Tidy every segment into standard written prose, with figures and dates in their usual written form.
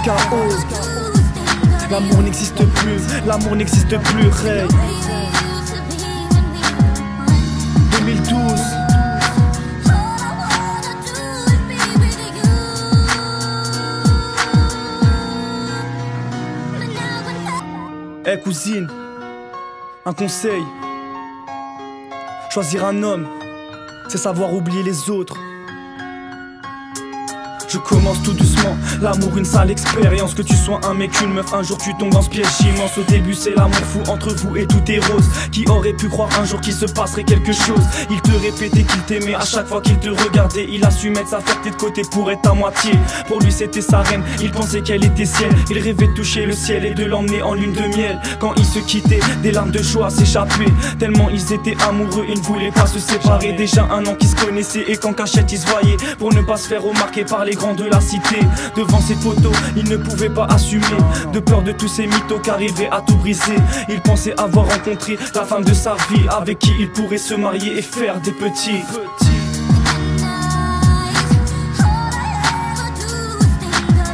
R.A.S.K.O. L'amour n'existe plus, l'amour n'existe plus, Ray. 2012. Cousine, un conseil. Choisir un homme, c'est savoir oublier les autres. Je commence tout doucement, l'amour une sale expérience. Que tu sois un mec, une meuf, un jour tu tombes dans ce piège immense. Au début c'est l'amour fou entre vous et tout est rose. Qui aurait pu croire un jour qu'il se passerait quelque chose? Il te répétait qu'il t'aimait à chaque fois qu'il te regardait. Il a su mettre sa fierté de côté pour être à moitié. Pour lui c'était sa reine, il pensait qu'elle était sienne. Il rêvait de toucher le ciel et de l'emmener en lune de miel. Quand ils se quittaient, des larmes de joie s'échappaient. Tellement ils étaient amoureux, ils ne voulaient pas se séparer. Déjà un an qu'ils se connaissaient et qu'en cachette ils se voyaient. Pour ne pas se faire remarquer par les grands de la cité. Devant ses poteaux, il ne pouvait pas assumer, de peur de tous ces mythos qui arriveraient à tout briser. Il pensait avoir rencontré la femme de sa vie, avec qui il pourrait se marier et faire des petits.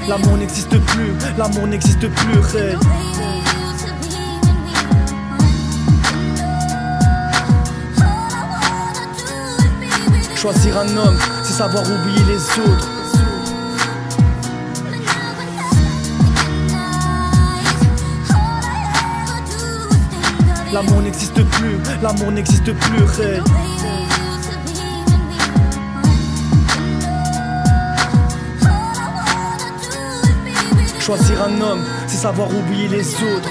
L'amour n'existe plus, l'amour n'existe plus, Ray. Choisir un homme, c'est savoir oublier les autres. L'amour n'existe plus, l'amour n'existe plus, Ray. Choisir un homme, c'est savoir oublier les autres.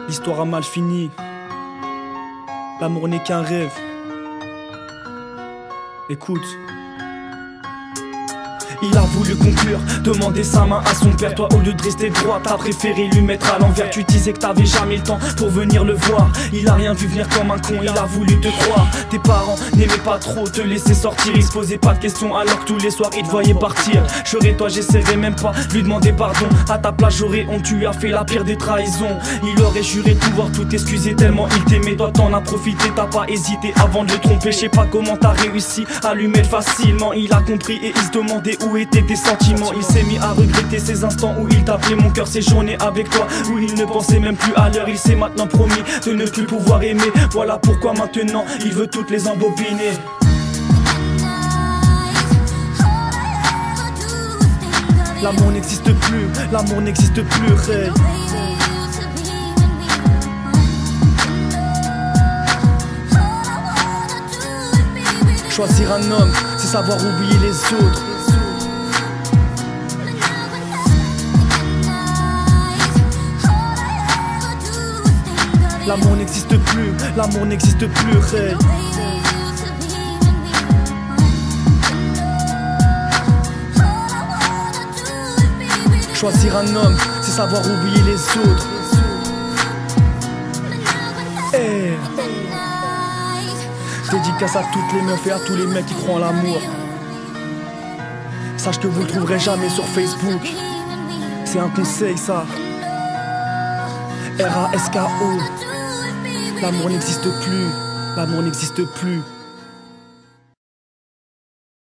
L'histoire a mal fini. L'amour n'est qu'un rêve. Écoute. Il a voulu conclure, demander sa main à son père. Toi au lieu de rester droit, t'as préféré lui mettre à l'envers. Tu disais que t'avais jamais le temps pour venir le voir. Il a rien vu venir comme un con, il a voulu te croire. Tes parents n'aimaient pas trop te laisser sortir. Ils se posaient pas de questions alors que tous les soirs ils te voyaient partir. Je serais toi, j'essaierais même pas lui demander pardon. À ta place j'aurais honte, tu lui as fait la pire des trahisons. Il aurait juré de pouvoir tout excuser tellement il t'aimait. Toi t'en as profité, t'as pas hésité avant de le tromper. Je sais pas comment t'as réussi à lui mettre facilement. Il a compris et il se demandait où étaient tes sentiments. Il s'est mis à regretter ces instants où il t'appelait mon cœur, ces journées avec toi où il ne pensait même plus à l'heure. Il s'est maintenant promis de ne plus pouvoir aimer. Voilà pourquoi maintenant il veut toutes les embobiner. L'amour n'existe plus, l'amour n'existe plus, Ray. Choisir un homme, c'est savoir oublier les autres. L'amour n'existe plus, l'amour n'existe plus, Ray. Choisir un homme, c'est savoir oublier les autres. Dédicace à toutes les meufs et à tous les mecs qui croient en l'amour. Sache que vous le trouverez jamais sur Facebook. C'est un conseil ça. R.A.S.K.O. L'amour n'existe plus, l'amour n'existe plus.